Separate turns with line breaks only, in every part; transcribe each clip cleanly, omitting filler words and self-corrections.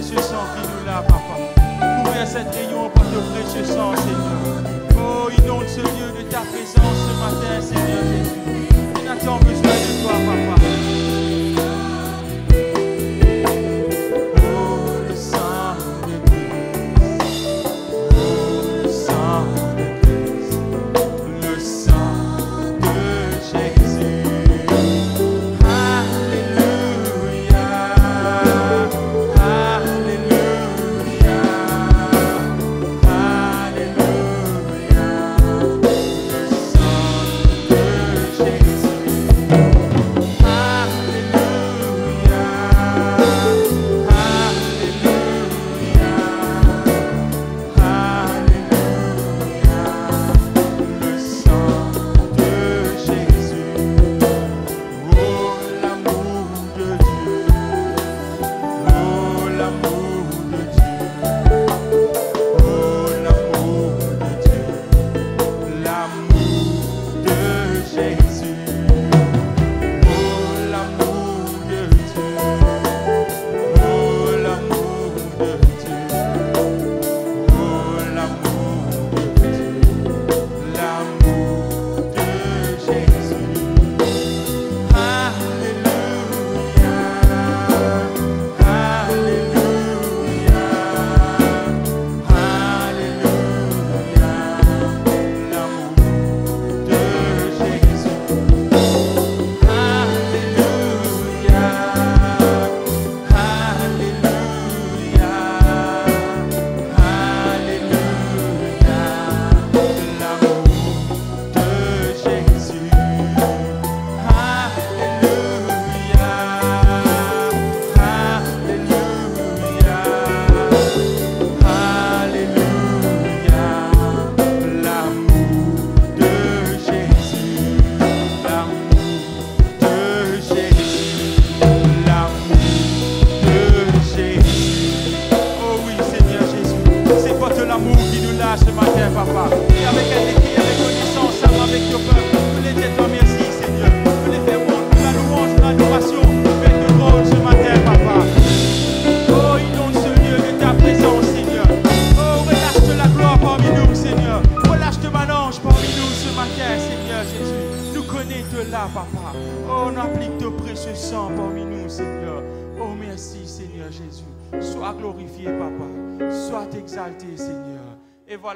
précieux sang qui nous l'a, papa. Couvrir cette réunion par ton précieux sang, Seigneur. Oh, inonde ce lieu de ta présence ce matin, Seigneur Jésus. On a tant besoin de toi, papa.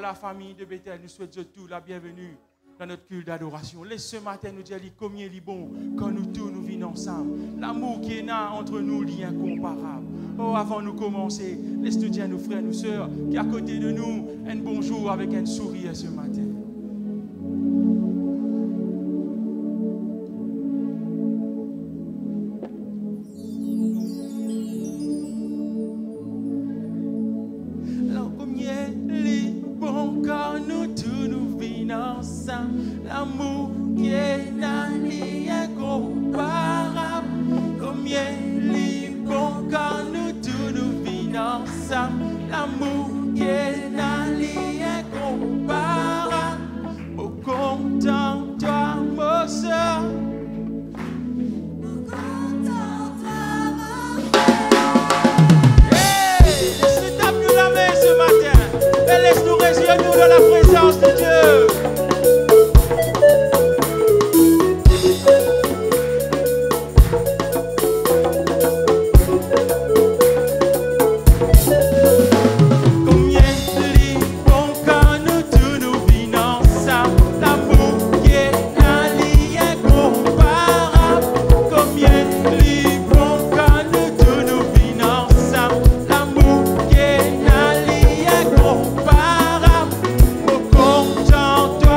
La famille de Bethel, nous souhaitons tous la bienvenue dans notre culte d'adoration. Laisse ce matin nous dire combien il est bon quand nous tous nous vivons ensemble. L'amour qui est là entre nous, il est incomparable. Oh, avant de commencer, laisse nous dire nos frères, nos sœurs qui à côté de nous, un bonjour avec un sourire ce matin.
L'amour qui est dans les incomparable. Combien il bon quand nous tous nous vivons ensemble. L'amour qui est dans les incomparable. Au content toi, mon soeur. Hey, laisse-nous taper la main ce matin. Et laisse-nous réjouir-nous dans la présence de Dieu.
Content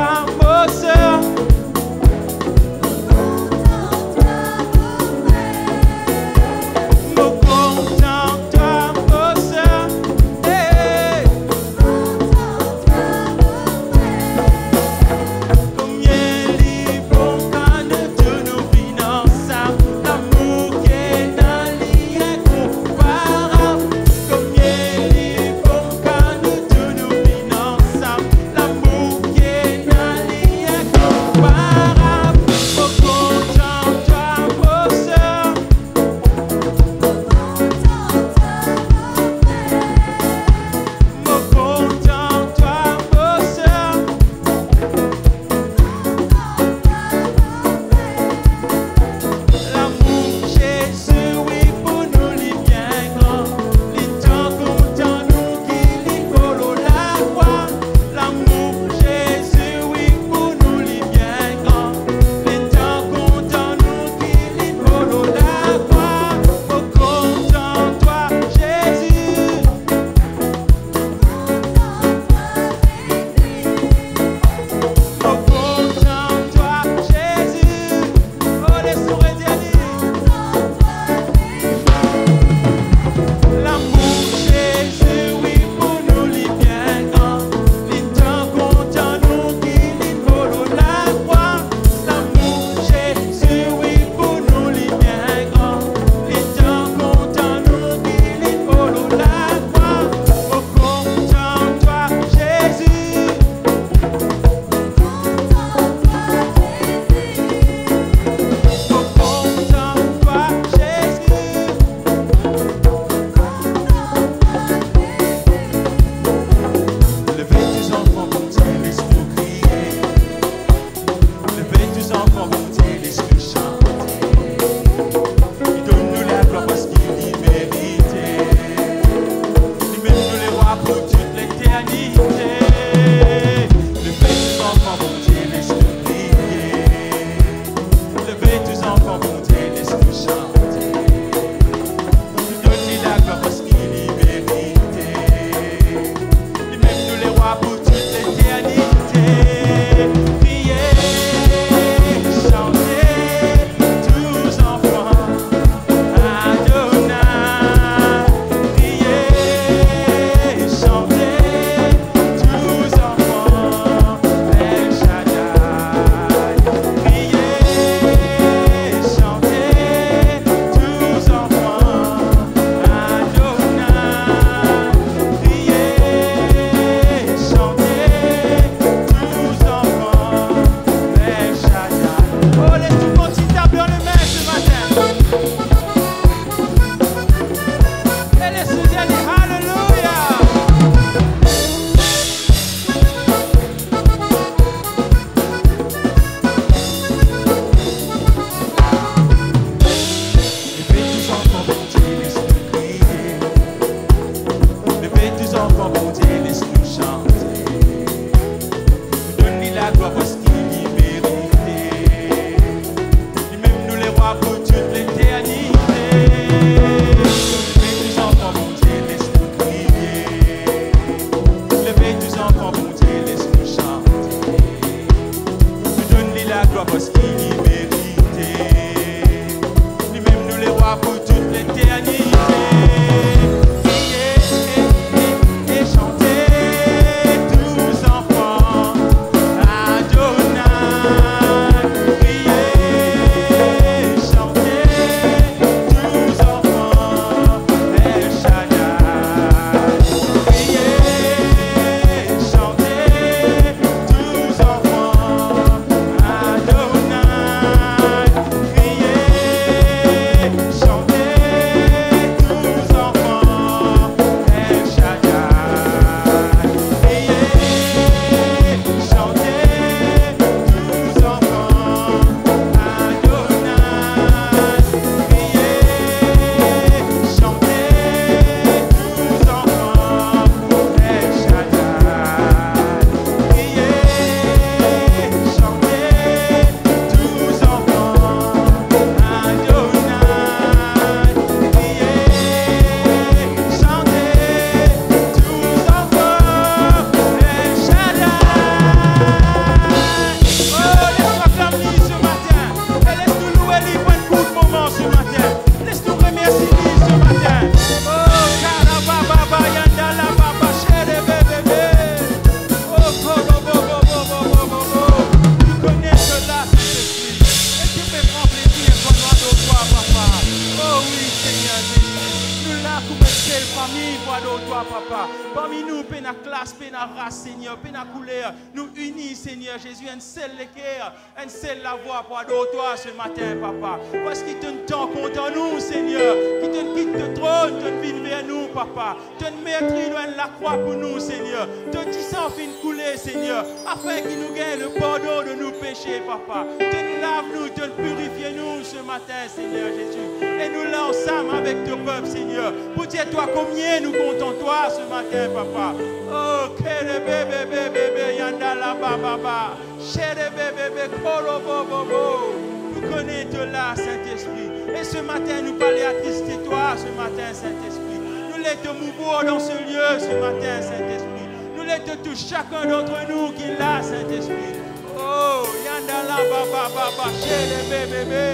comme seule famille, pour toi, papa. Parmi nous, pena classe, pena race, Seigneur, pena couleur, nous unis, Seigneur Jésus, un seul cœur, un seul la voix pour toi ce matin, papa. Parce qu'il te tend contre nous, Seigneur, qui te quitte le trône, te vient vers nous, papa. Te mettri loin de la croix pour nous, Seigneur. Te dis sans fin couler, Seigneur, afin qu'il nous gagne le pardon de nos péchés, papa. Te lave-nous, te purifie-nous ce matin, Seigneur Jésus. Et nous l'ensemble avec ton peuple, Seigneur, pour dire toi combien nous comptons toi ce matin, papa. Oh, kere bébé, bébé, yanda la baba, chere bébé, kolo bobo. Nous connaissons là, Saint-Esprit. Et ce matin, nous parlons à Christ toi, ce matin, Saint-Esprit. Nous l'aidons mouvoir dans ce lieu, ce matin, Saint-Esprit. Nous l'aidons tous, chacun d'entre nous qui l'a, Saint-Esprit. Oh, yanda la baba, chere bébé.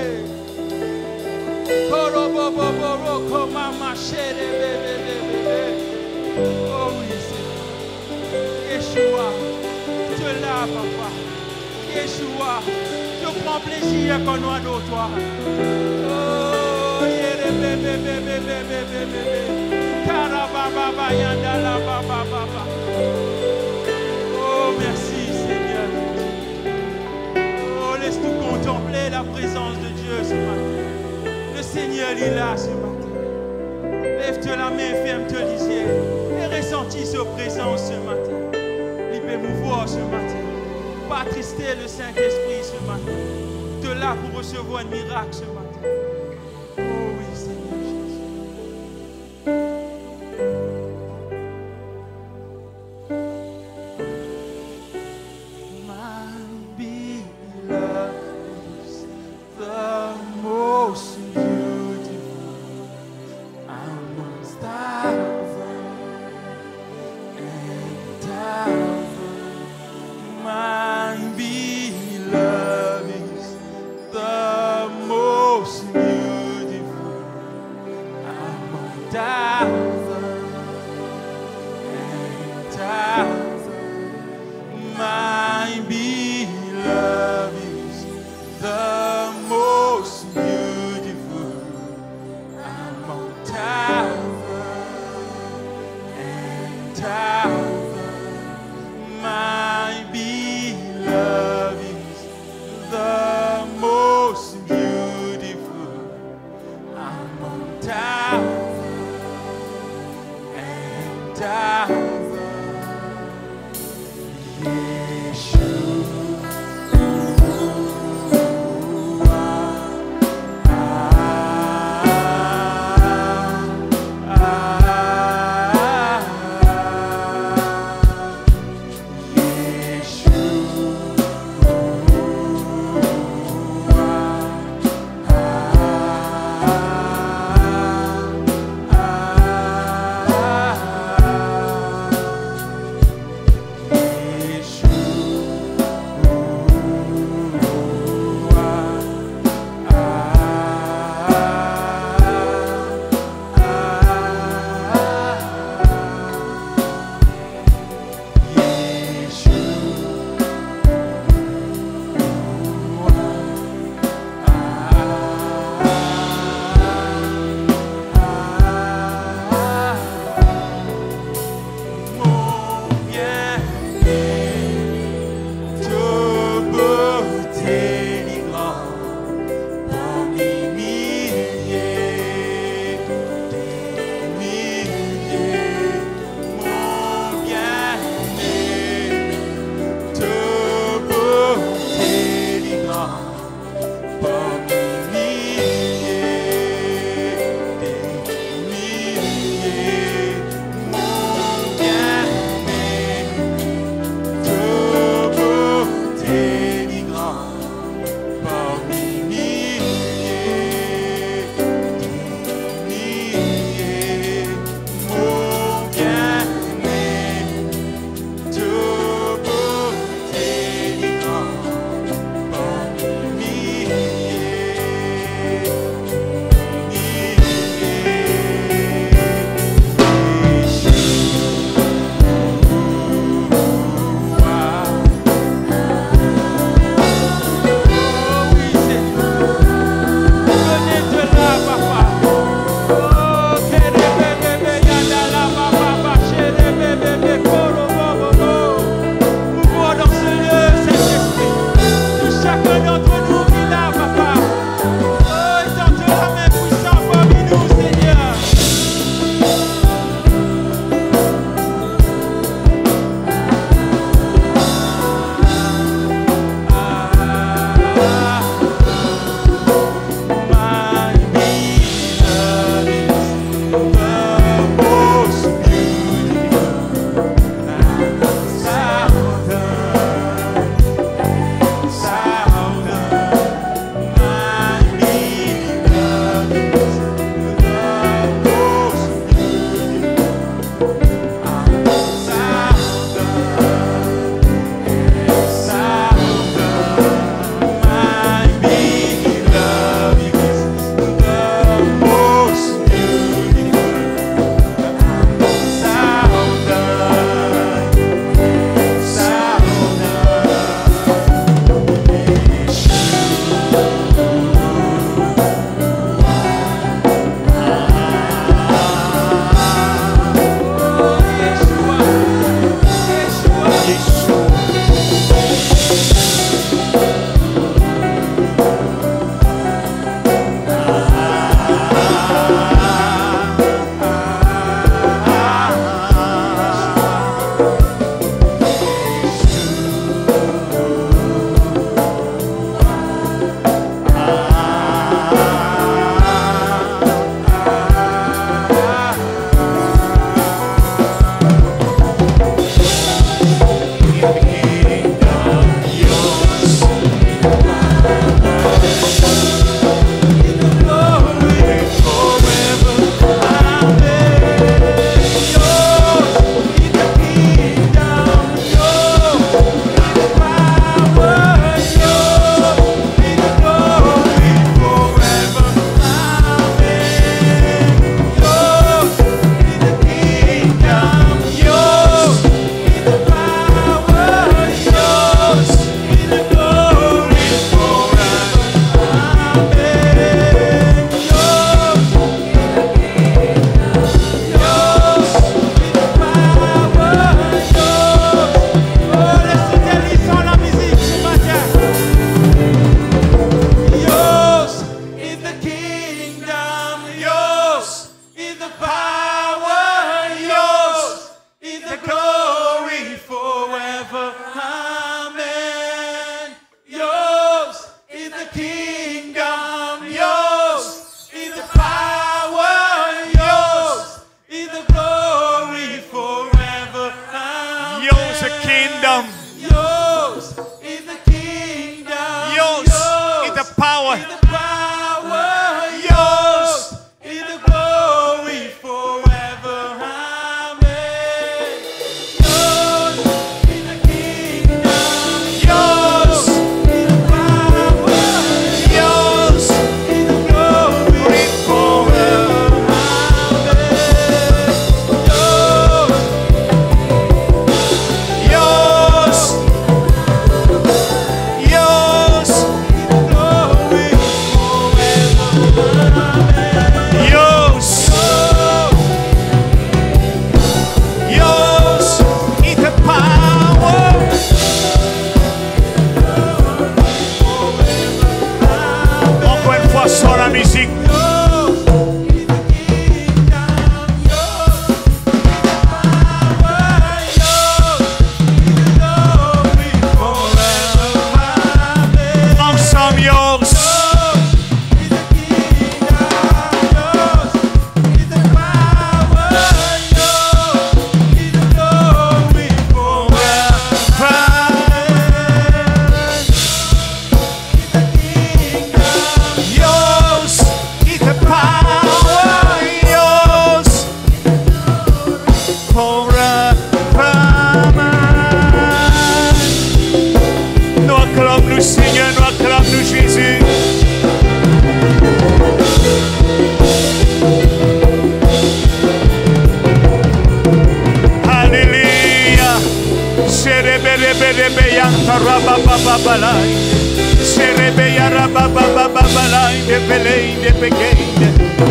Kolo bobo, komama, chere bébé. Oh oui, Seigneur. Yeshua, te là, papa. Yeshua, je prends plaisir quand nous adorons toi. Oh, bébé. Karababa, yandala, baba. Oh, merci, Seigneur. Oh, laisse-nous contempler la présence de Dieu ce matin. Le Seigneur, il est là ce matin. Lève-toi la main, ferme-toi les yeux et ressentis sa présence ce matin. Il peut mouvoir ce matin. Pas attrister le Saint-Esprit ce matin. Te là pour recevoir un miracle ce matin. Oh oui, Seigneur Jésus. My beloved is the most beautiful amongst thousands and thousands. My beloved is the most beautiful among thousands and thousands. My beloved is the most beautiful among thousands and thousands. My beloved is the most beautiful among thousands and thousands.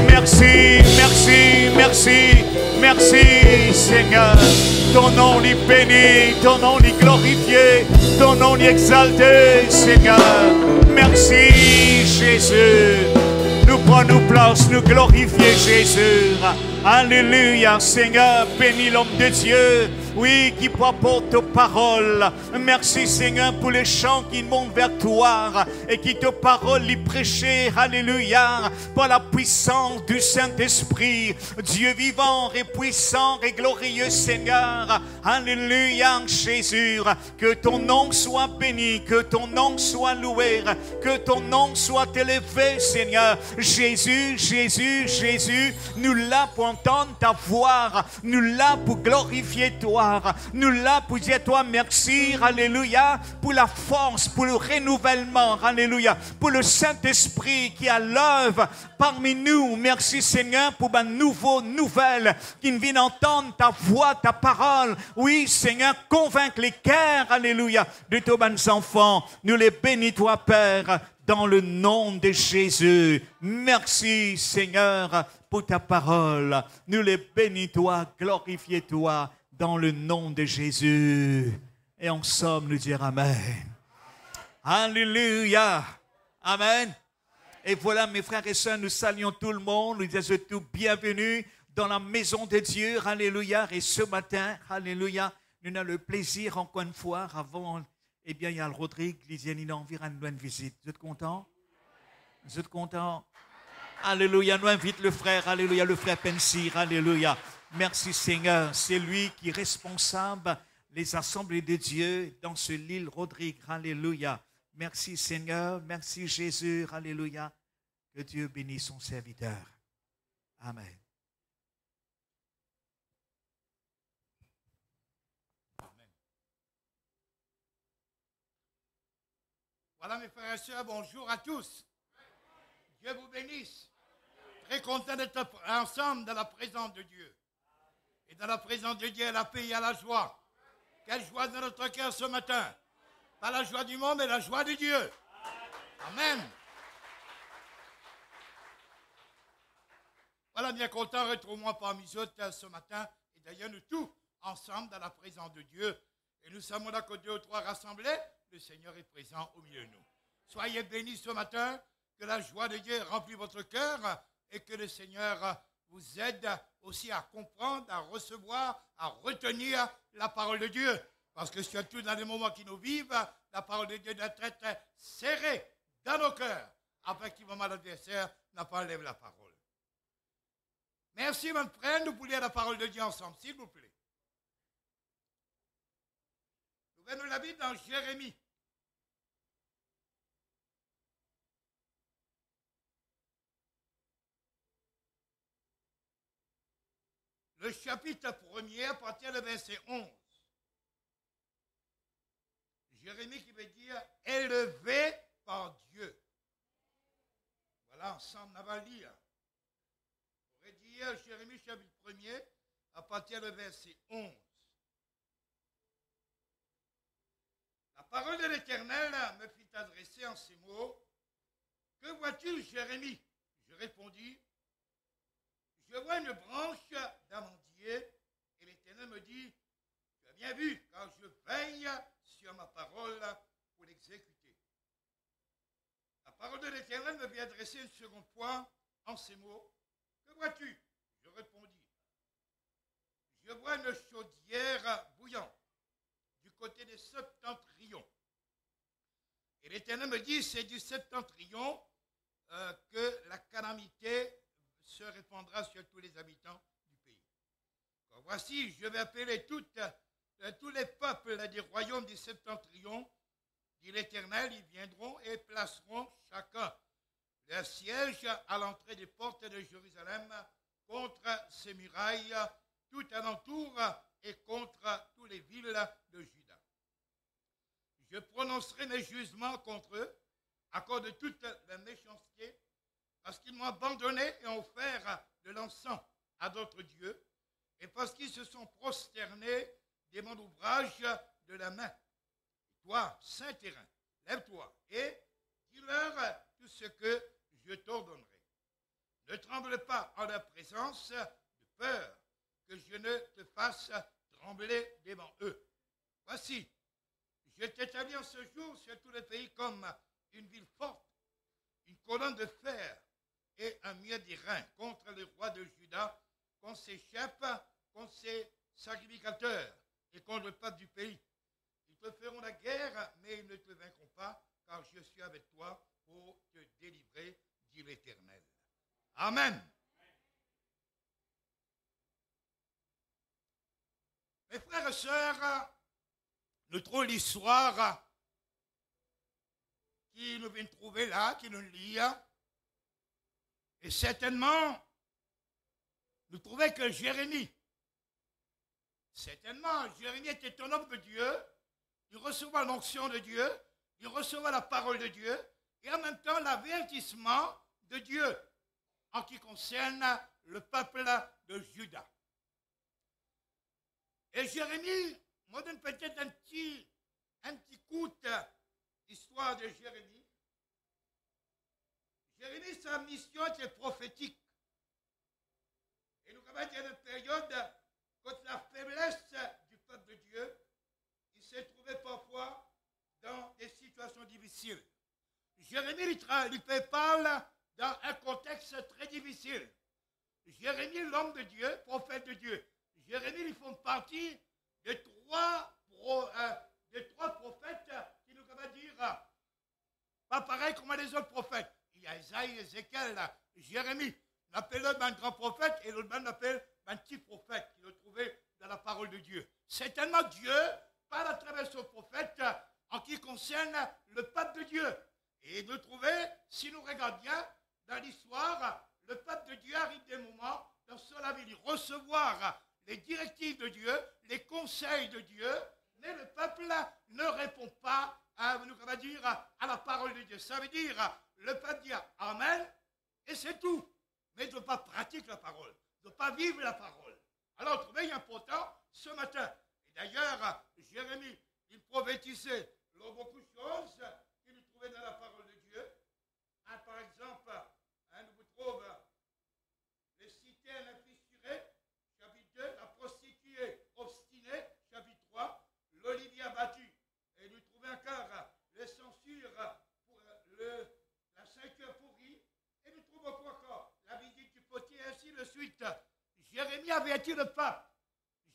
Merci, merci, merci, merci Seigneur. Ton nom est béni, ton nom est glorifié, ton nom est exalté Seigneur. Merci Jésus. Nous prenons place, nous glorifier Jésus. Alléluia Seigneur, bénis l'homme de Dieu. Oui, qui apporte ta parole. Merci Seigneur pour les chants qui montent vers toi et qui ta parole les prêcher. Alléluia. Par la puissance du Saint-Esprit. Dieu vivant et puissant et glorieux Seigneur. Alléluia Jésus. Que ton nom soit béni. Que ton nom soit loué. Que ton nom soit élevé Seigneur. Jésus, Jésus, Jésus. Nous là pour entendre ta voix. Nous là pour glorifier toi. Nous là pour dire toi merci, alléluia, pour la force, pour le renouvellement, alléluia, pour le Saint-Esprit qui a l'œuvre parmi nous. Merci Seigneur pour ma nouvelle qui viennent entendre ta voix, ta parole. Oui Seigneur, convaincre les cœurs, alléluia, de tous mes enfants. Nous les bénis toi Père, dans le nom de Jésus. Merci Seigneur pour ta parole. Nous les bénis toi, glorifiez toi. Dans le nom de Jésus. Et ensemble, nous dire Amen. Alléluia. Amen. Et voilà, mes frères et sœurs, nous saluons tout le monde. Nous disons tout bienvenue dans la maison de Dieu. Alléluia. Et ce matin, alléluia, nous avons le plaisir, encore une fois, avant, eh bien, il y a le Rodrigue, Lysiane, il a envie de nous une visite. Vous êtes contents? Vous êtes contents? Alléluia. Nous invite le frère, alléluia, le frère Pensir, alléluia. Merci Seigneur, c'est lui qui est responsable des assemblées de Dieu dans ce l'île Rodrigue. Alléluia. Merci Seigneur, merci Jésus. Alléluia. Que Dieu bénisse son serviteur. Amen.
Amen. Voilà mes frères et sœurs, bonjour à tous. Dieu vous bénisse. Très content d'être ensemble dans la présence de Dieu. Et dans la présence de Dieu, il y a la paix, il y a la joie. Quelle joie dans notre cœur ce matin. Pas la joie du monde, mais la joie de Dieu. Amen. Voilà, bien content, retrouve-moi parmi eux ce matin. Et d'ailleurs, nous tous, ensemble, dans la présence de Dieu. Et nous sommes là que 2 ou 3 rassemblés. Le Seigneur est présent au milieu de nous. Soyez bénis ce matin. Que la joie de Dieu remplit votre cœur. Et que le Seigneur vous aide aussi à comprendre, à recevoir, à retenir la parole de Dieu. Parce que surtout dans les moments qui nous vivent, la parole de Dieu doit être serrée dans nos cœurs, afin qu'au moment l'adversaire n'a pas enlevé la parole. Merci, mon frère, nous pouvons lire la parole de Dieu ensemble, s'il vous plaît. Ouvrez-nous la Bible dans Jérémie. Le chapitre 1er, à partir du verset 11. Jérémie qui veut dire élevé par Dieu. Voilà, ensemble, on va lire. On pourrait dire Jérémie chapitre 1er, à partir du verset 11. La parole de l'Éternel me fit adresser en ces mots. Que vois-tu, Jérémie? Je répondis. Je vois une branche d'amandier et l'Éternel me dit, tu as bien vu, car je veille sur ma parole pour l'exécuter. La parole de l'Éternel me vient adresser une seconde fois en ces mots. Que vois-tu? Je répondis. Je vois une chaudière bouillante du côté des septentrions. Et l'Éternel me dit, c'est du septentrion que la calamité se répandra sur tous les habitants du pays. Alors, voici, je vais appeler tous les peuples des royaumes du septentrion, dit l'Éternel, ils viendront et placeront chacun leur siège à l'entrée des portes de Jérusalem contre ses murailles, tout alentour et contre toutes les villes de Juda. Je prononcerai mes jugements contre eux, à cause de toute la méchanceté, parce qu'ils m'ont abandonné et ont offert de l'encens à d'autres dieux, et parce qu'ils se sont prosternés des mains d'ouvrage de la main. Et toi, saint terrain, lève-toi et dis-leur tout ce que je t'ordonnerai. Ne tremble pas en leur présence de peur que je ne te fasse trembler devant eux. Voici, je t'établis en ce jour sur tout le pays comme une ville forte, une colonne de fer et un mur d'airain contre le roi de Juda, contre ses chefs, contre ses sacrificateurs et contre le peuple du pays. Ils te feront la guerre, mais ils ne te vaincront pas, car je suis avec toi pour te délivrer, dit l'Éternel. Amen. Mes frères et sœurs, nous trouvons l'histoire qui nous vient trouver là, qui nous lie. Et certainement, nous trouvons que Jérémie était un homme de Dieu, il recevait l'onction de Dieu, il recevait la parole de Dieu, et en même temps l'avertissement de Dieu en qui concerne le peuple de Juda. Et Jérémie, moi donne peut-être un petit coup d'histoire de Jérémie. Jérémie, sa mission était prophétique. Et nous avons dit à une période, contre la faiblesse du peuple de Dieu, il s'est trouvé parfois dans des situations difficiles. Jérémie lui parle dans un contexte très difficile. Jérémie, l'homme de Dieu, prophète de Dieu. Jérémie, ils font partie des trois prophètes qui nous va dire pas pareil comme les autres prophètes. Il y a Isaïe, Ézéchiel, Jérémie. On appelle l'un un grand prophète et l'autre on appelle un petit prophète qui le trouvait dans la parole de Dieu. Certainement Dieu parle à travers ce prophète en qui concerne le peuple de Dieu. Et de trouver, si nous regardons bien dans l'histoire, le peuple de Dieu arrive des moments dans cela vie de recevoir les directives de Dieu, les conseils de Dieu, mais le peuple ne répond pas à la parole de Dieu. Ça veut dire, le peuple dit Amen, et c'est tout. Mais il ne doit pas pratiquer la parole, il ne doit pas vivre la parole. Alors, trouvez important ce matin. Et d'ailleurs, Jérémie, il prophétisait beaucoup de choses qu'il trouvait dans la parole de Dieu. Par exemple, nous vous trouvons les citernes fissurées, chapitre 2, la prostituée obstinée, chapitre 3, l'olivier abattu. Et nous trouvons encore les censures pour la ceinture pourrie. Et nous trouvons encore la visite du potier, et ainsi de suite. Jérémie avertit le peuple.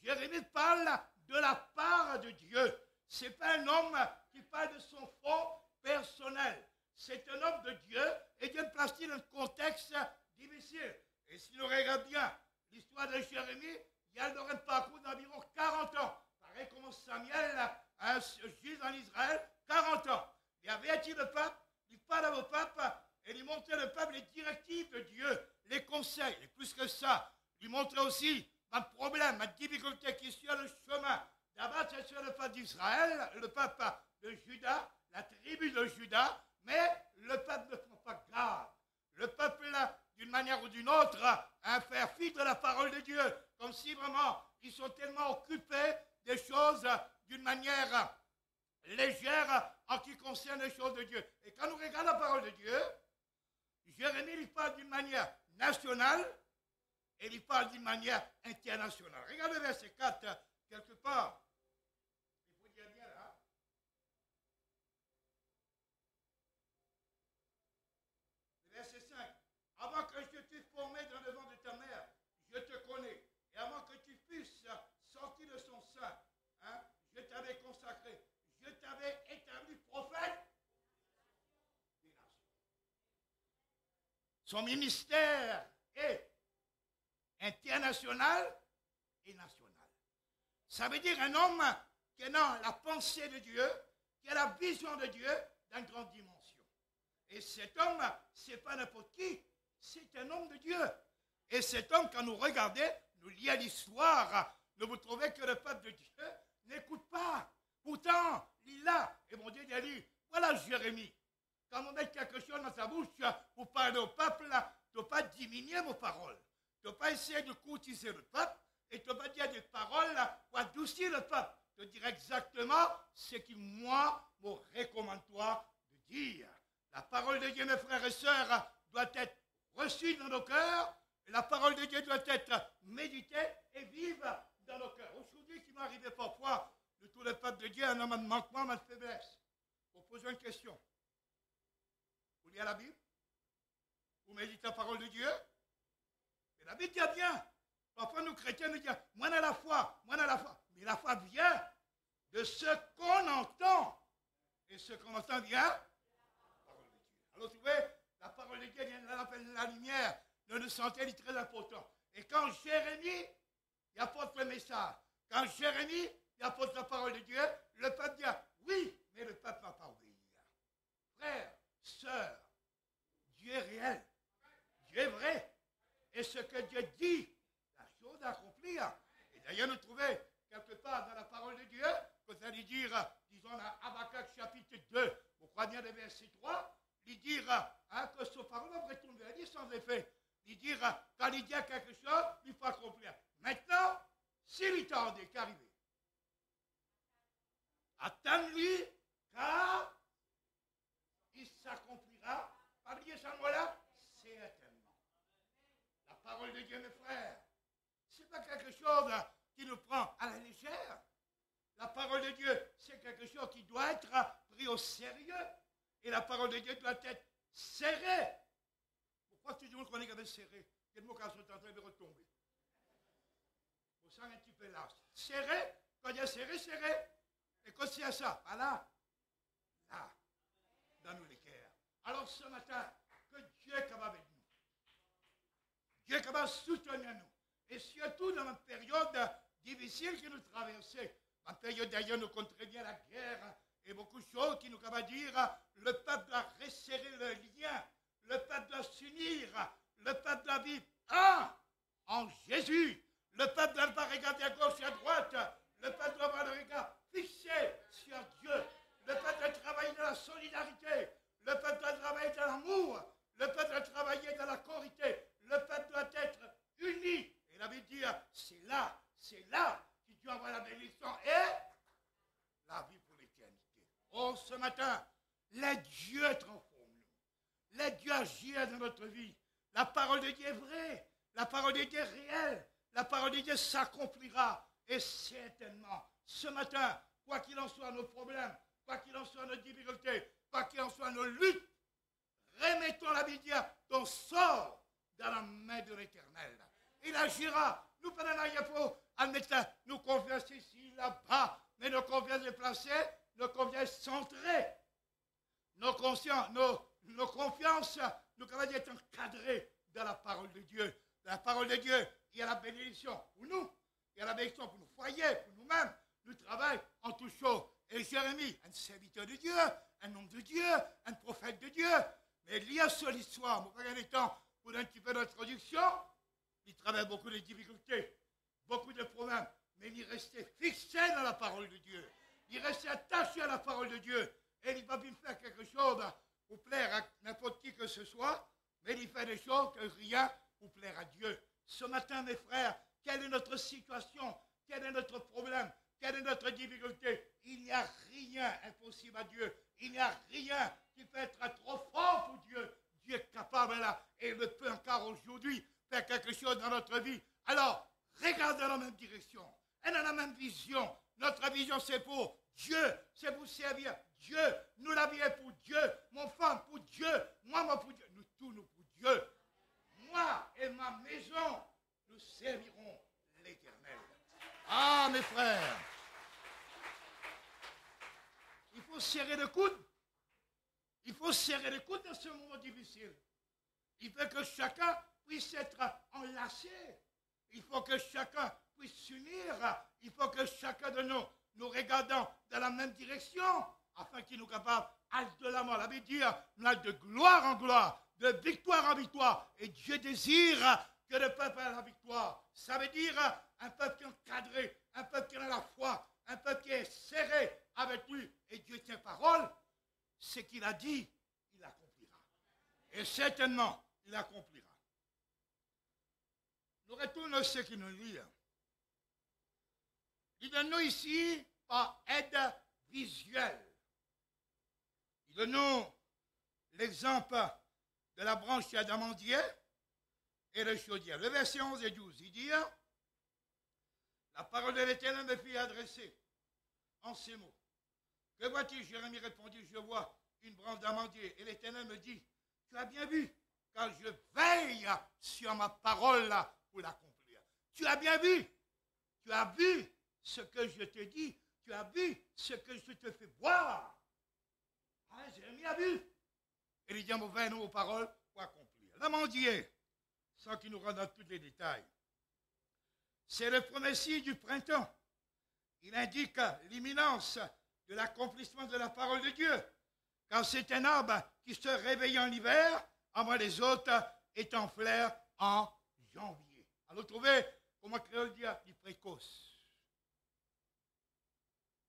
Jérémie parle de la part de Dieu. Ce n'est pas un homme qui parle de son fond personnel. C'est un homme de Dieu et Dieu place dans un contexte difficile. Et si nous regardons bien l'histoire de Jérémie, il y a un parcours d'environ 40 ans. Pareil comme Samuel, un juge en Israël, 40 ans. Il avertit le peuple, il parle au peuple et il montrait le peuple les directives de Dieu, les conseils. Et plus que ça, il montrait aussi un problème, une difficulté qui est sur le chemin. D'abord, c'est sur le peuple d'Israël, le peuple de Juda, la tribu de Juda, mais le peuple ne prend pas garde. Le peuple, d'une manière ou d'une autre, a fait fi de la parole de Dieu, comme si vraiment ils sont tellement occupés des choses d'une manière légère en qui concerne les choses de Dieu. Et quand nous regardons la parole de Dieu, Jérémie il parle d'une manière nationale et il parle d'une manière internationale. Regardez le verset 4, quelque part. Il faut dire bien là. Le verset 5. Avant que je t'ai formé dans le ventre de ta mère, je te connais. Et avant que tu puisses sortir de son sein, je t'avais consacré. Je t'avais établi prophète des nations. Son ministère est international et national. Ça veut dire un homme qui a la pensée de Dieu, qui a la vision de Dieu dans une grande dimension. Et cet homme, ce n'est pas n'importe qui, c'est un homme de Dieu. Et cet homme, quand nous regardons, nous lisons l'histoire, nous vous trouvez que le peuple de Dieu n'écoute pas. Pourtant, il est là. Et mon Dieu dit, voilà Jérémie. Quand on met quelque chose dans sa bouche pour parler au peuple, tu ne dois pas diminuer vos paroles. Tu ne dois pas essayer de courtiser le peuple et tu ne dois pas dire des paroles pour adoucir le peuple. te dire exactement ce qu'il, moi, me recommande toi de dire. La parole de Dieu, mes frères et sœurs, doit être reçue dans nos cœurs. Et la parole de Dieu doit être méditée et vive dans nos cœurs. Aujourd'hui, il m'est arrivé parfois, de tout le peuple de Dieu, un homme de manquement, de faiblesse. Pour poser une question. Vous lisez la Bible? Vous méditez la parole de Dieu? Et la Bible dit bien. Parfois, nous chrétiens nous disons, moi, on a la foi, moi, on a la foi. Mais la foi vient de ce qu'on entend. Et ce qu'on entend vient de la parole de Dieu. Alors, tu vois, la parole de Dieu vient de la lumière. De nous sentir, c'est très important. Et quand Jérémie, il apporte le message. Quand Jérémie, il apporte la parole de Dieu, le peuple dit, oui, mais le peuple n'a pas obéi. Frères, sœurs, Dieu est réel. Dieu est vrai. Et ce que Dieu dit, la chose à accomplir. Et d'ailleurs, nous trouvons quelque part dans la parole de Dieu, que vous allez dire, disons, dans Habakkuk chapitre 2, vous croyez bien le verset 3, il dit que ce parole va retomber, il dit sans effet. Il dit, quand il dit quelque chose, il faut accomplir. Maintenant, s'il est tardé, qu'arriver? Attends-lui, car il s'accomplira. Parlez ce mot-là, certainement. La parole de Dieu, mes frères, ce n'est pas quelque chose qui nous prend à la légère. La parole de Dieu, c'est quelque chose qui doit être pris au sérieux. Et la parole de Dieu doit être serrée. Pourquoi tu dis qu'on est quand même serré? Quel mot quand on est en train de retomber? On sent un petit peu là. Serré, quand il y a serré, serré. Et quand il y a ça, voilà. Là, dans nos cœurs. Alors ce matin, que Dieu est capable de nous. Dieu est capable de soutenir nous. Et surtout dans une période difficile que nous traversons. En période d'ailleurs, nous comptons très bien la guerre et beaucoup de choses qui nous capables de dire le peuple doit resserrer le lien. Le peuple doit s'unir. Le peuple doit vivre un en Jésus. Le peuple doit pas regarder à gauche et à droite. Le peuple doit avoir le regard fixé sur Dieu. Le peuple doit travailler dans la solidarité. Le peuple doit travailler dans l'amour. Le peuple doit travailler dans la corité. Le peuple doit être uni. Et la Bible dit, c'est là que Dieu envoie la bénédiction et la vie pour l'éternité. Oh, ce matin, les dieux transforment nous. Les dieux agissent dans notre vie. La parole de Dieu est vraie. La parole de Dieu est réelle. La parole de Dieu s'accomplira. Et certainement, ce matin, quoi qu'il en soit nos problèmes, quoi qu'il en soit nos difficultés, quoi qu'il en soit nos luttes, remettons la Bible, ton sort dans la main de l'Éternel. Il agira. Nous prenons rien pour admettre nos confiances ici, là-bas, mais nos confiances déplacées, nos confiances centrées, nos confiances, nous devons être encadrés dans la parole de Dieu. Dans la parole de Dieu, il y a la bénédiction pour nous, il y a la bénédiction pour nos foyers, pour nous-mêmes. Nous travaillons en tout chose. Et Jérémie, un serviteur de Dieu, un homme de Dieu, un prophète de Dieu. Mais il y a sur l'histoire, vous prenez le temps pour un petit peu d'introduction. Il travaille beaucoup de difficultés, beaucoup de problèmes, mais il restait fixé dans la parole de Dieu. Il restait attaché à la parole de Dieu. Et il va bien faire quelque chose pour plaire à n'importe qui que ce soit, mais il fait des choses que rien pour plaire à Dieu. Ce matin, mes frères, quelle est notre situation? Quel est notre problème? Quelle est notre difficulté? Il n'y a rien impossible à Dieu. Il n'y a rien qui peut être trop fort pour Dieu. Dieu est capable là, et il peut encore aujourd'hui faire quelque chose dans notre vie. Alors, regardez dans la même direction et dans la même vision. Notre vision, c'est pour Dieu, c'est pour servir Dieu. Nous, la vie est pour Dieu. Mon femme pour Dieu. Moi pour Dieu. Nous tous, nous pour Dieu. Moi et ma maison, nous servirons l'Éternel. Ah, mes frères, il faut serrer le coude. Il faut serrer le coude dans ce moment difficile. Il faut que chacun puisse être enlacé. Il faut que chacun puisse s'unir. Il faut que chacun de nous regardons dans la même direction, afin qu'il nous capable de la mort. La Bible dit, nous allons de gloire en gloire, de victoire en victoire. Et Dieu désire que le peuple ait la victoire. Ça veut dire un peuple qui est encadré, un peuple qui a la foi, un peuple qui est serré avec lui. Et Dieu tient parole. Ce qu'il a dit, il accomplira. Et certainement, il accomplira. Nous retournons à ce qu'il nous dit. Il donne nous ici, par aide visuelle. Il donne l'exemple de la branche d'amandier et le chaudière. Le verset 11 et 12, il dit, la parole de l'Éternel me fit adresser en ces mots. Que vois-tu? Jérémie répondit, je vois une branche d'amandier. Et l'Éternel me dit, tu as bien vu, car je veille sur ma parole pour l'accomplir. Tu as bien vu, tu as vu ce que je te dis, tu as vu ce que je te fais voir. Ah, Jérémie a vu. Et il dit, on veille nos paroles pour accomplir. L'amandier, sans qu'il nous rentre dans tous les détails, c'est le premier signe du printemps. Il indique l'imminence de l'accomplissement de la parole de Dieu. Car c'est un arbre qui se réveille en hiver, avant les autres étant fleurs en janvier. Alors, trouvez, comment créole dit, du précoce.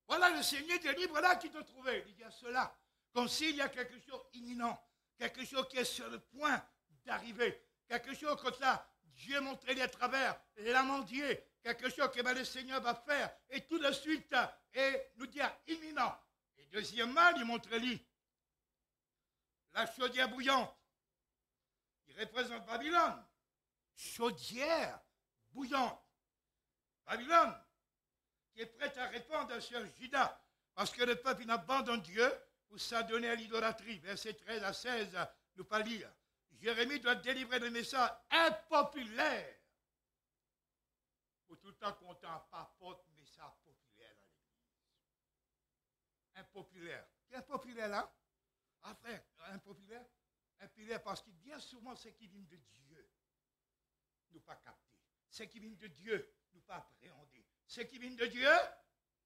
Voilà le Seigneur des livres là qui te trouvait. Il dit à cela, comme s'il y a quelque chose imminent, quelque chose qui est sur le point d'arriver, quelque chose comme ça, Dieu montrait à travers l'amandier, quelque chose que le Seigneur va faire, et tout de suite, et nous dire imminent. Et deuxièmement, il montre lui la chaudière bouillante. Il représente Babylone. Chaudière bouillante. Babylone, qui est prête à répandre sur Juda, parce que le peuple abandonne Dieu pour s'adonner à l'idolâtrie. Versets 13 à 16, nous pas lire. Jérémie doit délivrer le message impopulaire. Pour tout le temps qu'on t'apporte message populaire dans l'église. Impopulaire. Qui est impopulaire là? Ah frère, impopulaire? Impopulaire parce que bien souvent, ce qui vient de Dieu, nous pas capter. Ce qui vient de Dieu, nous pas appréhender. Ce qui vient de Dieu,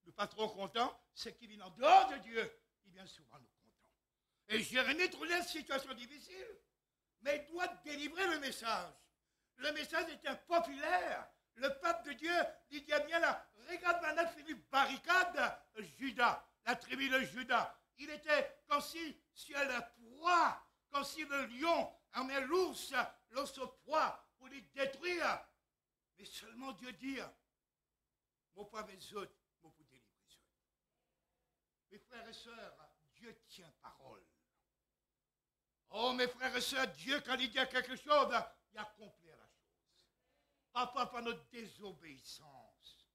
nous pas trop contents. Ce qui vient en dehors de Dieu, il vient souvent nous contents. Et Jérémie trouve une situation difficile, mais il doit délivrer le message. Le message est impopulaire. Le peuple de Dieu dit bien là, regarde maintenant Philippe barricade Judas, la tribu de Judas. Il était comme si sur la proie, comme si le lion emmène l'ours au proie pour les détruire. Mais seulement Dieu dit, mon pas mes autres, mon pour délivrer les autres. Mes frères et sœurs, Dieu tient parole. Oh mes frères et sœurs, Dieu quand il dit quelque chose, il accomplit la chose. Pas par notre désobéissance,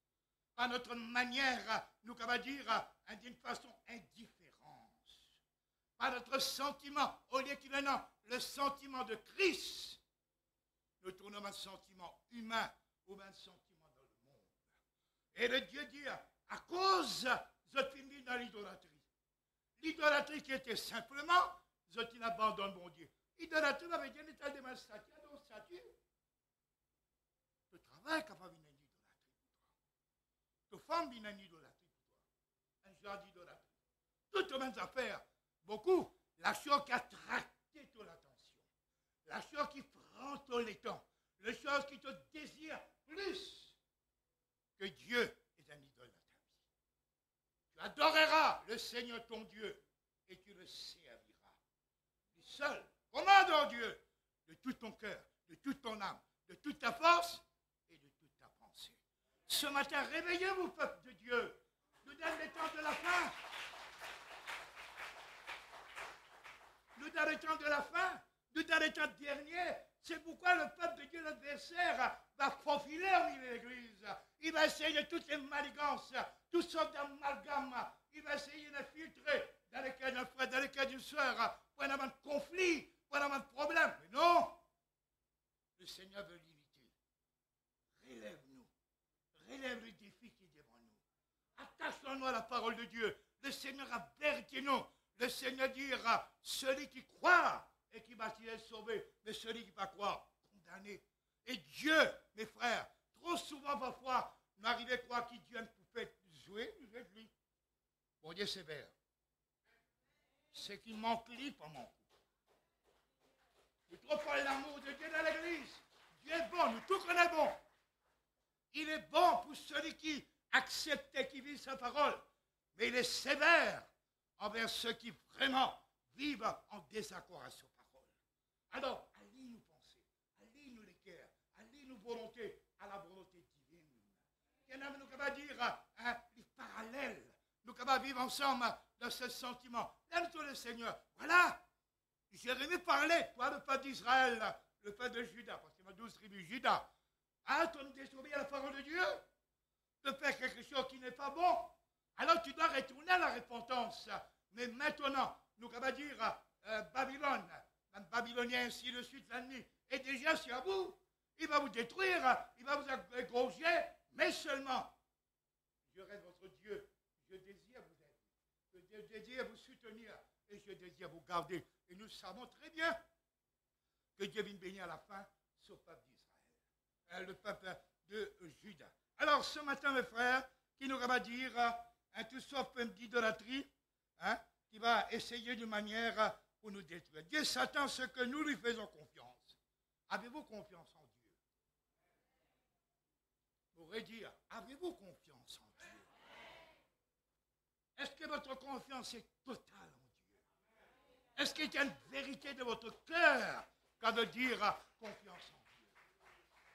par notre manière, nous comment dire, d'une façon indifférence, par notre sentiment, au lieu qu'il en a le sentiment de Christ, nous tournons un sentiment humain ou un sentiment dans le monde. Et le Dieu dit, à cause, je finis dans l'idolâtrie. L'idolâtrie qui était simplement, je abandonne mon Dieu. L'idolâtrie avait dit, l'état de ma statue, donc statue. Le travail capable d'une idolâtrie pour toi. Ta femme vient une idolâtrie pour toi. Un genre d'idolâtrie. Toutes les mêmes affaires. Beaucoup. La chose qui a attracté ton attention. La chose qui prend ton temps. La chose qui te désire plus que Dieu est un idole dans ta vie. Tu adoreras le Seigneur ton Dieu et tu le serviras. Le seul. Commande Dieu de tout ton cœur, de toute ton âme, de toute ta force et de toute ta pensée. Ce matin, réveillez-vous, peuple de Dieu. Nous donne le temps de la fin. Nous donne le temps de la fin. Nous donne le temps dernier. C'est pourquoi le peuple de Dieu, l'adversaire, va faufiler au milieu de l'Église. Il va essayer toutes les manigances, toutes sortes d'amalgames. Il va essayer d'infiltrer dans les cas d'un frère, dans les cas d'une soeur, pour avoir de conflit, pour avoir de problème. Mais non, le Seigneur veut l'unité. Relève-nous. Relève le défi qui est devant nous. Attachons-nous à la parole de Dieu. Le Seigneur a averti nous. Le Seigneur dira, celui qui croit et qui va être sauvé, mais celui qui ne va pas croire, condamné. Et Dieu, mes frères, trop souvent parfois, nous arrivons à croire qu'il Dieu a une poupée jouer, nous êtes lui. Bon Dieu sévère. C'est qu'il manque lui pour mon coup. Nous trop pas l'amour de Dieu dans l'église. Dieu est bon, nous tous connaissons bon. Il est bon pour celui qui accepte et qui vit sa parole. Mais il est sévère envers ceux qui vraiment vivent en désaccord à sa parole. Alors, allie-nous penser, allie-nous les cœurs, allie-nous volonté à la volonté divine. Il y en a qui va dire les parallèles nous capables de vivre ensemble dans ce sentiment. Lève-toi le Seigneur. Voilà. Jérémie parlait, toi, le peuple d'Israël, le peuple de Juda, parce qu'il y a 12 tribus Juda. Ah, tu as désobéi à la parole de Dieu, de faire quelque chose qui n'est pas bon. Alors tu dois retourner à la repentance. Mais maintenant, nous capables de dire, Babylone, même Babylonien, ainsi de suite, l'ennemi est déjà sur vous. Il va vous détruire, il va vous égorger, mais seulement, je reste votre Dieu, je désire vous aider, je désire vous soutenir et je désire vous garder. Et nous savons très bien que Dieu vient bénir à la fin ce peuple d'Israël, le peuple de Juda. Alors ce matin, mes frères, qui nous va dire tout sauf d'idolâtrie, qui va essayer d'une manière pour nous détruire. Dieu s'attend à ce que nous lui faisons confiance. Avez-vous confiance en Dieu? Vous pourrez dire, avez-vous confiance en Dieu? Est-ce que votre confiance est totale en Dieu? Est-ce qu'il y a une vérité de votre cœur qu'à de dire confiance en Dieu?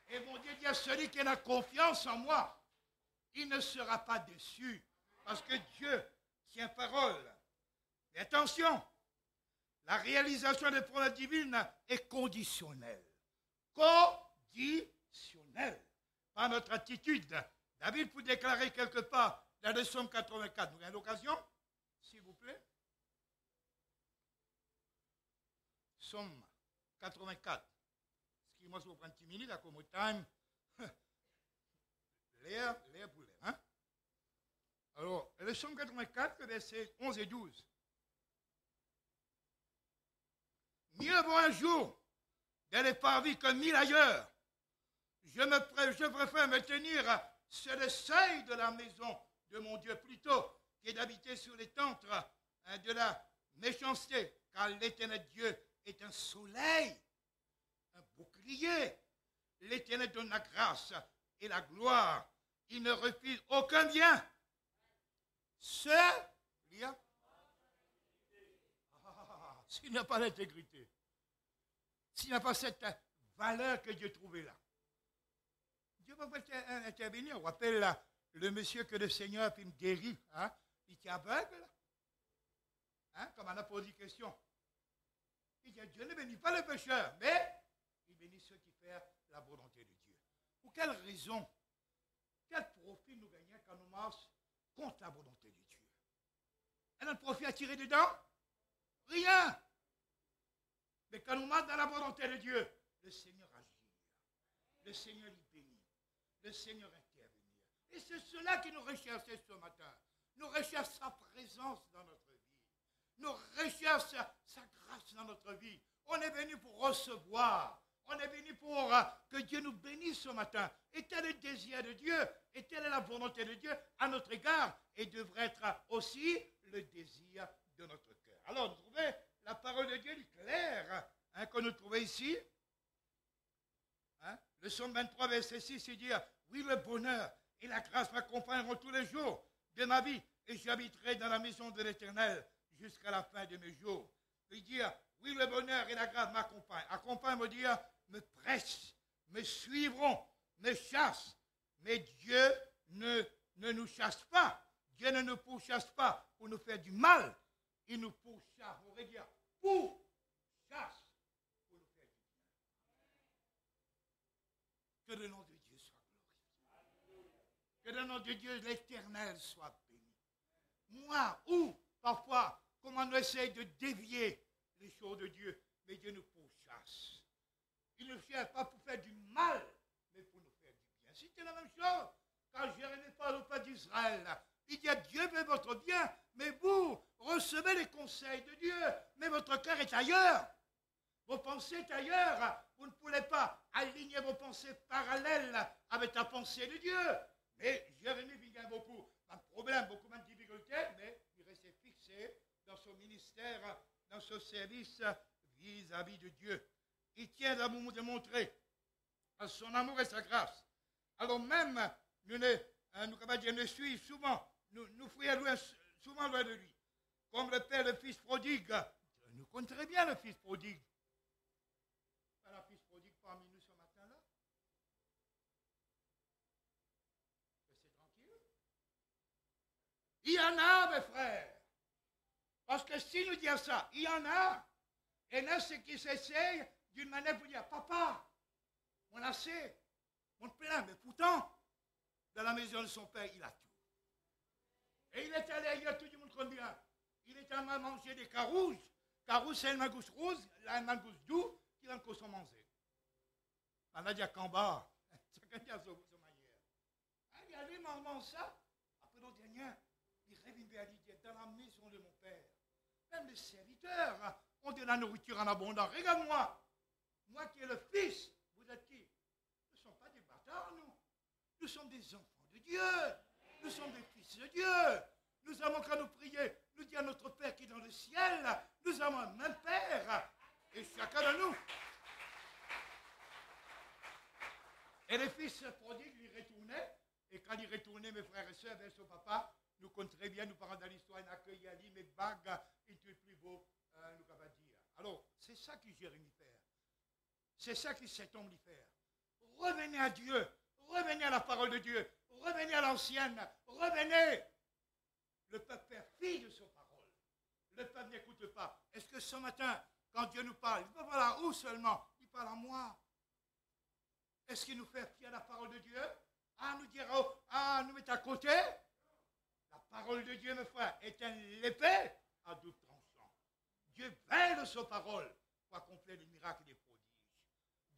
Et mon Dieu dit à celui qui a confiance en moi, il ne sera pas déçu, parce que Dieu tient parole. Mais attention, la réalisation des promesses divines est conditionnelle. Conditionnelle. Par notre attitude. David peut déclarer quelque part dans le psaume 84. Vous avez l'occasion, s'il vous plaît? Psaume 84. Excusez-moi si vous prenez 10 minutes, à comme time. L'air pour l'air. Hein? Alors, le psaume 84, versets 11 et 12. Mieux vaut un jour dans les parvis que 1000 ailleurs. Je préfère me tenir sur le seuil de la maison de mon Dieu plutôt que d'habiter sur les tentes de la méchanceté, car l'Éternel Dieu est un soleil, un bouclier. L'Éternel donne la grâce et la gloire. Il ne refuse aucun bien. S'il n'y a pas d'intégrité, s'il n'y a pas cette valeur que Dieu trouvait là, Dieu va intervenir. On rappelle le monsieur que le Seigneur a me guéri, il était aveugle, comme on a posé question. Il dit, Dieu ne bénit pas les pécheurs, mais il bénit ceux qui font la volonté de Dieu. Pour quelle raison, quel profit nous gagnons quand nous marchons contre la volonté de Dieu? Elle a un profit à tirer dedans? Rien. Mais quand nous marchons dans la volonté de Dieu, le Seigneur agit. Le Seigneur y bénit. Le Seigneur intervenir. Et c'est cela qui nous recherche ce matin. Nous recherchons sa présence dans notre vie. Nous recherchons sa grâce dans notre vie. On est venu pour recevoir. On est venu pour que Dieu nous bénisse ce matin. Et tel est le désir de Dieu. Et telle est la volonté de Dieu à notre égard. Et devrait être aussi le désir de notre cœur. Alors, vous trouvez la parole de Dieu est claire que nous trouvons ici. Le psaume 23, verset 6, il dit, oui, le bonheur et la grâce m'accompagneront tous les jours de ma vie et j'habiterai dans la maison de l'Éternel jusqu'à la fin de mes jours. Il dit, oui, le bonheur et la grâce m'accompagnent. Accompagne me dire, me presse, me suivront, me chassent. Mais Dieu ne nous chasse pas. Dieu ne nous pourchasse pas pour nous faire du mal. Il nous pourchasse, on pourrait dire, pourchasse. Que le nom de Dieu soit glorifié. Que le nom de Dieu, l'Éternel, soit béni. Moi, ou parfois, comment on essaye de dévier les choses de Dieu, mais Dieu nous pourchasse. Il ne cherche pas pour faire du mal, mais pour nous faire du bien. C'était la même chose quand Jérémie parle au peuple d'Israël. Il dit à Dieu veut votre bien, mais vous recevez les conseils de Dieu, mais votre cœur est ailleurs. Vos pensées sont ailleurs. Vous ne pouvez pas aligner vos pensées parallèles avec la pensée de Dieu. Mais Jérémie vit beaucoup de problèmes, beaucoup de difficultés, mais il restait fixé dans son ministère, dans ce service vis-à-vis de Dieu. Il tient à nous démontrer son amour et sa grâce. Alors même, nous suivons souvent, nous fouillons souvent loin de lui. Comme le père, le fils prodigue. Nous connaissons très bien le fils prodigue. La fils prodigue parmi nous ce matin-là. C'est tranquille. Il y en a, mes frères. Parce que si nous disons ça, il y en a. Et il y en a ceux qui s'essayent d'une manière pour dire, papa, on a assez, on te plaint, mais pourtant, dans la maison de son père, il a tout. Et il est allé, il y a tout le monde connaît bien. Il est allé manger des carouges. Carouges, c'est une mangouste rose, la mangouste doux, qui va qu'on manger. On a dit à Kamba, chacun dit à sa manière. Il y a des mamans ça. Après l'autre dernier, il rêve dans la maison de mon père. Même les serviteurs ont de la nourriture en abondance. Regarde-moi. Moi qui est le fils, vous êtes qui? Nous ne sommes pas des bâtards, nous. Nous sommes des enfants de Dieu. Nous sommes des fils de Dieu. Nous avons qu'à nous prier. Nous dire à notre Père qui est dans le ciel. Nous avons un même Père. Et chacun de nous. Et les fils prodigues, ils retournaient. Et quand ils retournaient, mes frères et sœurs, vers son papa, nous compte très bien, nous parlons dans l'histoire, il accueille Ali, mes bagues, et tout est plus beau, nous va dire. Alors, c'est ça que Jérémie fait. C'est ça que cet homme lui fait. Revenez à Dieu, revenez à la parole de Dieu, revenez à l'ancienne, revenez. Le peuple fait fi de sa parole. Le peuple n'écoute pas. Est-ce que ce matin, quand Dieu nous parle, il ne parle à où seulement? Il parle à moi. Est-ce qu'il nous fait fi à la parole de Dieu? Nous dire, nous mettre à côté? La parole de Dieu, mes frères, est une épée à double tranchant. Dieu veille de sa parole pour accomplir les miracles et les prodiges.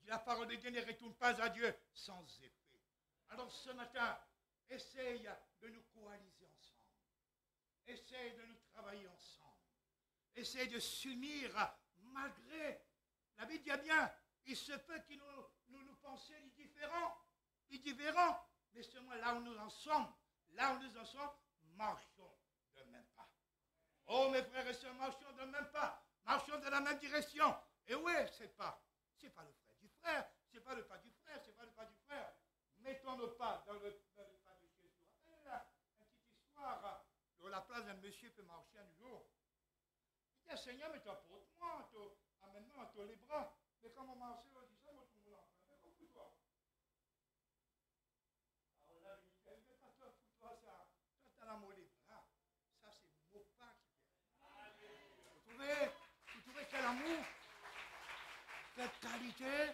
La parole de Dieu ne retourne pas à Dieu sans effet. Alors ce matin, essaye de nous coaliser ensemble. Essaye de nous travailler ensemble. Essaye de s'unir malgré. La Bible dit bien, il se peut que nous pensions différents, mais seulement là où nous en sommes, marchons de même pas. Oh mes frères et sœurs, marchons de même pas, marchons dans la même direction. Et oui, c'est pas le frère du frère, c'est pas le pas du frère, c'est pas le pas du frère. Mettons nos pas dans le pas de Jésus. Une petite histoire, dans la place d'un monsieur peut marcher un jour. Il dit, Seigneur, mais t'apporte-moi, amène-moi à les bras. Mais quand on marche, on dit ça, moi, tout le monde en fait. Mais toi. Alors là, il dit, mais pas toi, pour toi, ça. Toi, t'as la mot les bras. Ça, c'est mon pas qui fait. Vous trouvez quel amour, quelle qualité,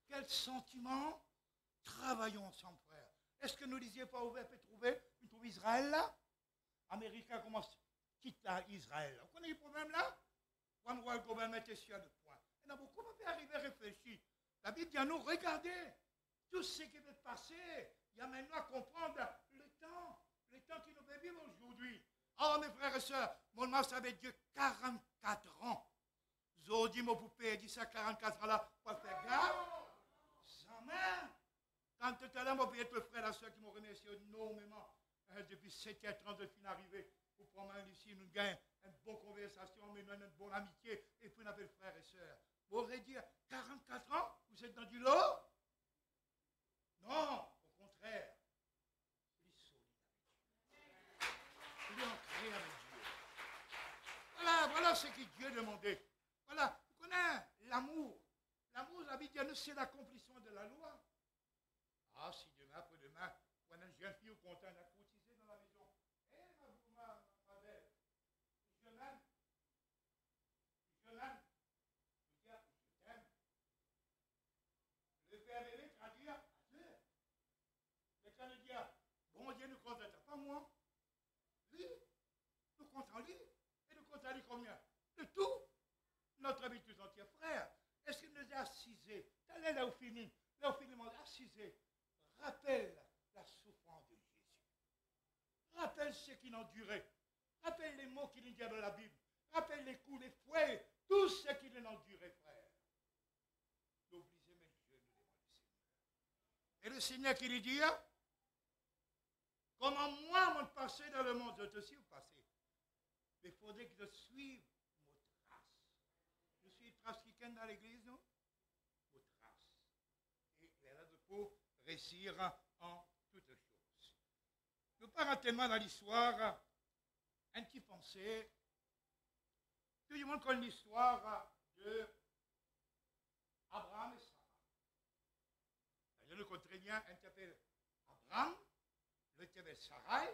quel sentiment. Travaillons ensemble, frère. Est-ce que nous disiez pas ouvert peut trouver Israël là? Américain commence, quitte Israël. Vous connaissez le problème là? One world government est sur le point. Il y en a beaucoup qui peuvent arriver à réfléchir. La Bible dit à nous, regardez tout ce qui peut passer. Il y a maintenant à comprendre le temps qui nous fait vivre aujourd'hui. Oh mes frères et sœurs, mon mari avait Dieu 44 ans. Aujourd'hui, mon poupée dit ça 44 ans là, pour faire gaffe. Jamais. Quand tout à l'heure, mon père, le frère et la soeur qui m'ont remercié énormément depuis 7h30 de fin arrivé pour prendre ici, nous gagnons une bonne conversation, mais nous avons une bonne amitié, et puis on appelle frères et sœurs. Vous aurez dit 44 ans, vous êtes dans du lot? Non, au contraire. Il est solide avec Dieu. Il est ancré avec Dieu. Voilà ce que Dieu demandait. Voilà, vous connaissez l'amour. L'amour, la Bible dit, c'est l'accomplissement de la loi. Ah, si demain, après-demain, on a une jeune fille au content, elle a cotisé dans la maison. Eh, ma belle, je m'aime. Je t'aime. Le verbe aimer traduit à Dieu. Mais quand il dit, bon Dieu nous compte, pas moi. Lui, nous comptons lui. Et nous comptons lui combien? De tout. Notre vie tout entière, frère. Est-ce qu'il nous a assisés? Allez là où finit. Là où finit, assisés. Rappelle la souffrance de Jésus. Rappelle ce qu'il endurait. Rappelle les mots qu'il y a dans la Bible. Rappelle les coups, les fouets, tout ce qu'il endurait, frère. N'oubliez même Dieu, nous demande le Seigneur. Et le Seigneur qui lui dit, comment moi, mon passé dans le monde, je te suis passé. Mais il faudrait que je suive mon trace. Je suis trace qui dans l'église, non? Mon trace. Et il est là pour réussir en toutes choses. Nous parlons tellement dans l'histoire, un petit pensée. Tout le monde connaît l'histoire de Abraham et Sarah. Je le connais très bien, un qui s'appelle Abraham, l'autre qui s'appelle Sarai.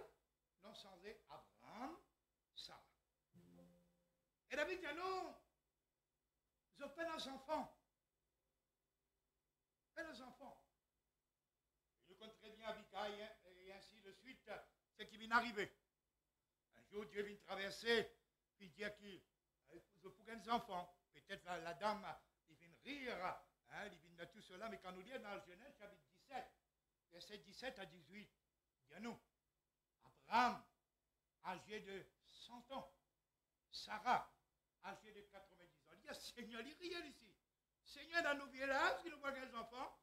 non sans Abraham, Sarah. Et David dit non, ils ont pas nos enfants. Pas nos enfants. Je compte très bien Abigail et ainsi de suite, ce qui vient d'arriver. Un jour, Dieu vient traverser, puis dire qu'il pour des enfants. Peut-être la dame, il vient rire, hein, il vient de tout cela, mais quand nous lisons dans le Genèse, chapitre 17, verset 17 à 18, il dit à nous, Abraham, âgé de 100 ans, Sarah, âgée de 90 ans. Il dit, Seigneur, il n'y a rien ici. Seigneur, dans nos villages, il nous voit des enfants.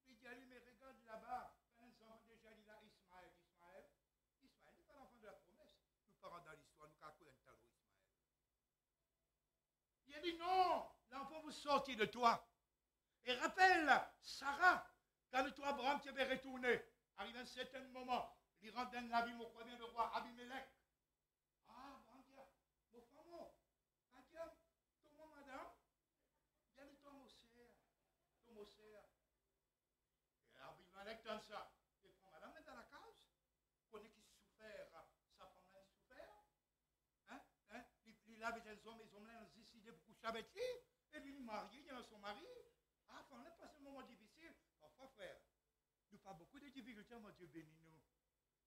Il dit, allez, mais regarde là-bas, un enfant déjà, il a Ismaël, n'est pas l'enfant de la promesse. Nous parlons dans l'histoire, nous calculons un talon Ismaël. Il a dit, non, l'enfant vous sortit de toi. Et rappelle, Sarah, quand toi, Abraham, tu avais retourné, arrivé à un certain moment, il rentre dans la vie, mon premier le roi Abimelech. Ah, bon Dieu, mon femme, Dieu, tout le monde, madame, il y a le temps au cerf. Et Abimelech dans ça, il prend madame dans la case, connaît qui souffert, sa femme a souffert. Il avait des hommes, les hommes là, ont décidé pour coucher avec lui, et lui marié, il y a son mari. Ah, on a passé un moment difficile. Parfois, frère, nous pas beaucoup de difficultés, mon Dieu bénis nous.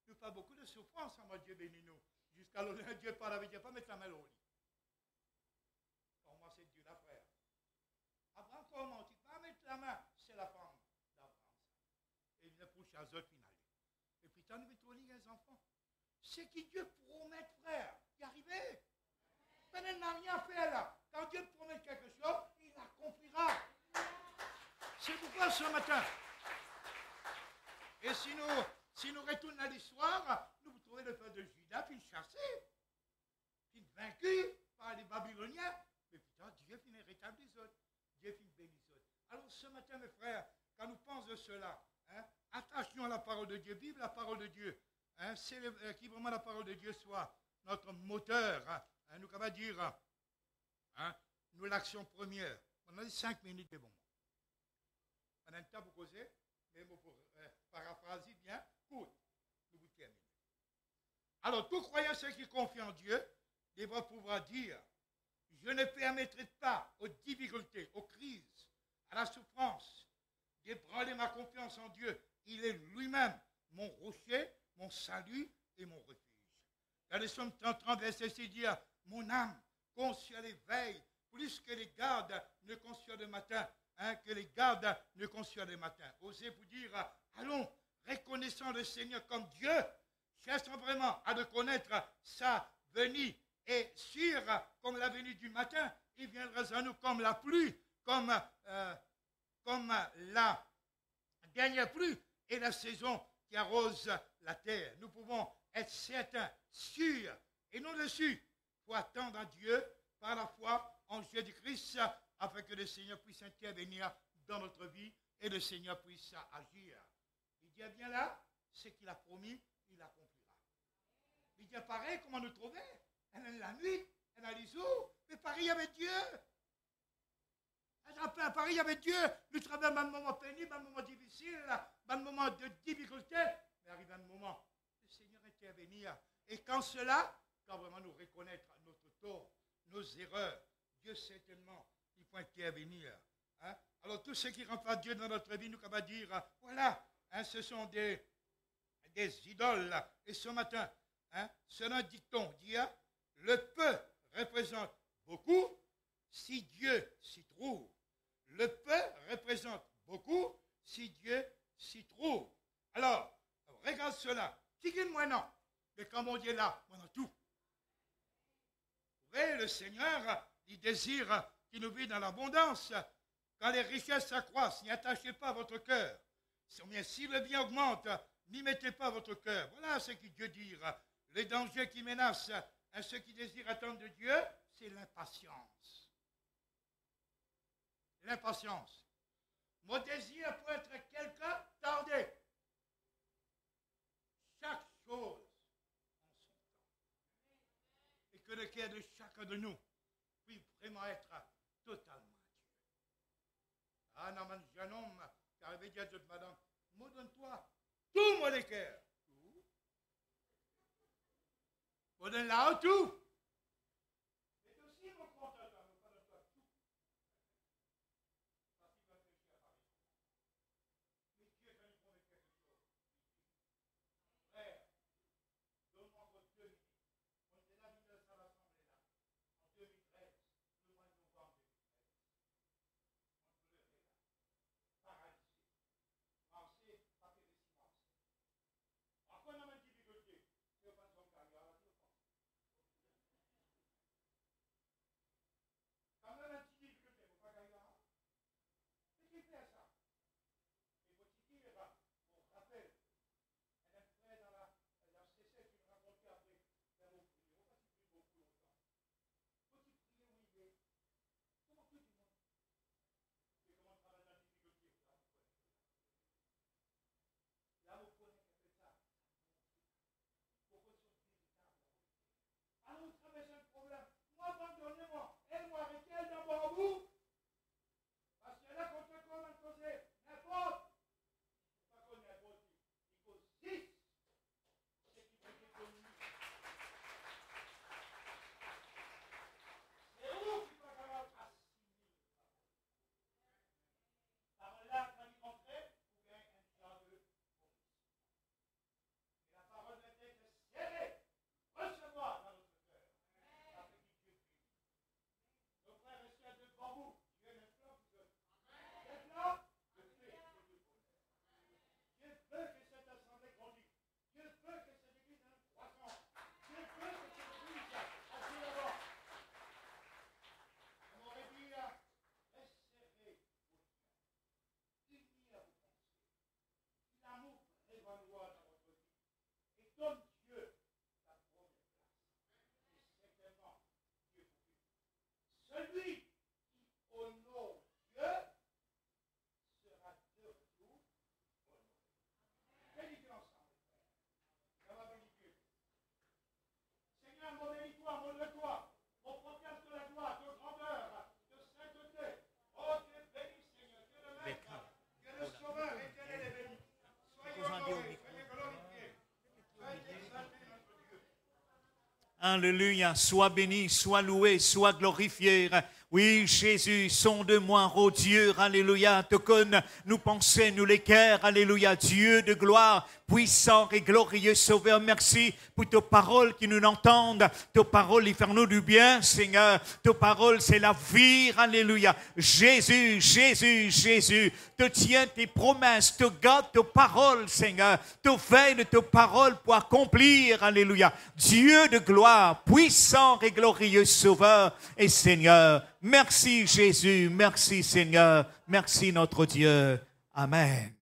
Nous pas beaucoup de souffrance, mon Dieu bénis nous. Jusqu'à l'heure, Dieu parle avec Dieu, pas mettre la main au lit. Pour moi, c'est Dieu, là, frère. Abraham, comment tu vas mettre la main? C'est la femme d'Abraham. Et il ne pousse à autres finale. Et puis, tu as trouvé les enfants. C'est qui Dieu promet, frère, y arriver. Mais il n'a rien fait là. Quand Dieu promet quelque chose, il l'accomplira. C'est pourquoi ce matin. Et si nous retournons à l'histoire, nous trouvons le peuple de Juda, puis chassé, puis vaincu par les Babyloniens. Mais putain, Dieu finit rétablir les autres. Dieu finit bénir les autres. Alors ce matin, mes frères, quand nous pensons de cela, hein, attachons à la parole de Dieu, vive la parole de Dieu. Hein, c'est qui vraiment la parole de Dieu soit notre moteur. Hein, nous, comment dire, hein, nous l'action première. On a dit 5 minutes de bon. On a un temps pour causer, mais pour paraphraser bien, court. Nous vous terminons. Alors, tout croyant ceux qui confient en Dieu devra pouvoir dire, je ne permettrai pas aux difficultés, aux crises, à la souffrance, d'ébranler ma confiance en Dieu. Il est lui-même mon rocher, mon salut et mon refuge. Dans le psaume 30, verset 6, dit, mon âme conçoit les veilles, plus que les gardes ne conçoivent le matin, hein, que les gardes ne conçoivent le matin. Osez vous dire, allons, reconnaissons le Seigneur comme Dieu, cherchons vraiment à le connaître, sa venue est sûre comme la venue du matin, il viendra à nous comme la pluie, comme la dernière pluie et la saison qui arrose la terre. Nous pouvons être certains, sûrs, et non dessus. Il faut attendre à Dieu par la foi en Jésus-Christ afin que le Seigneur puisse intervenir dans notre vie et le Seigneur puisse agir. Il dit bien là, ce qu'il a promis, il accomplira. Il dit pareil, comment nous trouver? Elle a la nuit, elle a les jours, mais pareil avec Dieu. Pareil avec Dieu, nous travaillons dans un moment pénible, un moment difficile, dans un moment de difficulté, mais arrive un moment, le Seigneur intervenir. Et quand cela, quand vraiment nous reconnaître notre tort, nos erreurs, Dieu certainement, il peut intervenir. Hein? Alors tous ceux qui rentrent à Dieu dans notre vie, nous pouvons dire, voilà, hein, ce sont des idoles. Et ce matin, hein, selon un dicton, dit, le peu représente beaucoup si Dieu s'y trouve. Le peu représente beaucoup si Dieu s'y trouve. Alors, regarde cela. Qui gagne moi non? Mais quand mon Dieu est là, moi non tout. Vous voyez, le Seigneur, il désire qu'il nous vive dans l'abondance. Quand les richesses s'accroissent, n'y attachez pas votre cœur. Si le bien augmente, n'y mettez pas votre cœur. Voilà ce que Dieu dit. Les dangers qui menacent à ceux qui désirent attendre de Dieu, c'est l'impatience. L'impatience. Mon désir pour être quelqu'un, tardez. Chaque chose en son temps. Et que le cœur de chacun de nous puisse vraiment être totalement à Dieu. Ah non, un jeune homme qui avait dit à Dieu, madame, me donne-toi tout mon cœur. On est là tout. C'est aussi mon compte à toi, pas de toi tout. Parce qu'il va pécher à Paris. Mais Dieu va nous promettre quelque chose. Frère, donne-moi votre 2 minutes. On était là, 1900 à l'Assemblée là. En 2013, le mois de novembre 2013. On pleurait là. Paralysé. Marché, papier de ciment. Après, on a une difficulté. C'est pas son carrière, là, je pense. Quand même, une difficulté, vous pas gagner. C'est qui fait ça? Et votre qui est là, on rappelle. Elle est prête dans la CC, tu me racontes après. Dans vos prières, on va prier beaucoup longtemps. Faut-il prier, oui, mais comment tout le monde? Et comment travailler dans la difficulté? Là, vous prenez quelque chose. Alors, vous traversez un problème. Moi, abandonnez-moi. Aide-moi, arrêtez d'abord vous. Parce que là, quand on commence à causer, n'importe. Pas qu'on n'importe. Il faut 6. C'est qui fait des communes. C'est où qui va avoir assimilé. Par là, quand il rentrait, vous gagnez un genre de bonus. Et la parole de Dieu est serrée. Recevoir dans notre cœur. Avec qui Dieu prie. Nos frères et sœurs devant vous, Dieu est maintenant vous donne. Maintenant, je fais que du bonheur. Dieu veut que cette assemblée grandisse. Dieu veut que cette église ait une croissance. Dieu veut que cette église attire d'abord. On m'aurait dit, resserrez vos liens. Unis à vos pensées. L'amour prévaloir dans votre vie. Et donne Dieu la première place. Et certainement, Dieu vous fait. Celui qui honore Dieu sera de retour honoré. Bénis-Dieu ensemble, frère. Ça va bénir Dieu. Seigneur, mon bénis-toi, mon le-toi. Mon proclame de la gloire, de grandeur, de sainteté. Oh, Dieu béni, Seigneur. Dieu le Maître. Dieu le Sauveur, éternel et béni. Soyez honorés, soyez glorifiés. Soyez exaltés, notre Dieu.
Alléluia, sois béni, sois loué, sois glorifié. Oui, Jésus, sonde-moi, ô Dieu, alléluia, te connais, nous pensons, nous les cœurs, alléluia, Dieu de gloire, puissant et glorieux Sauveur, merci pour tes paroles qui nous entendent, tes paroles, ils font nous du bien, Seigneur, tes paroles, c'est la vie, alléluia, Jésus, Jésus, Jésus, te tiens tes promesses, te garde tes paroles, Seigneur, te veille de tes paroles pour accomplir, alléluia, Dieu de gloire, puissant et glorieux Sauveur et Seigneur. Merci Jésus, merci Seigneur, merci notre Dieu. Amen.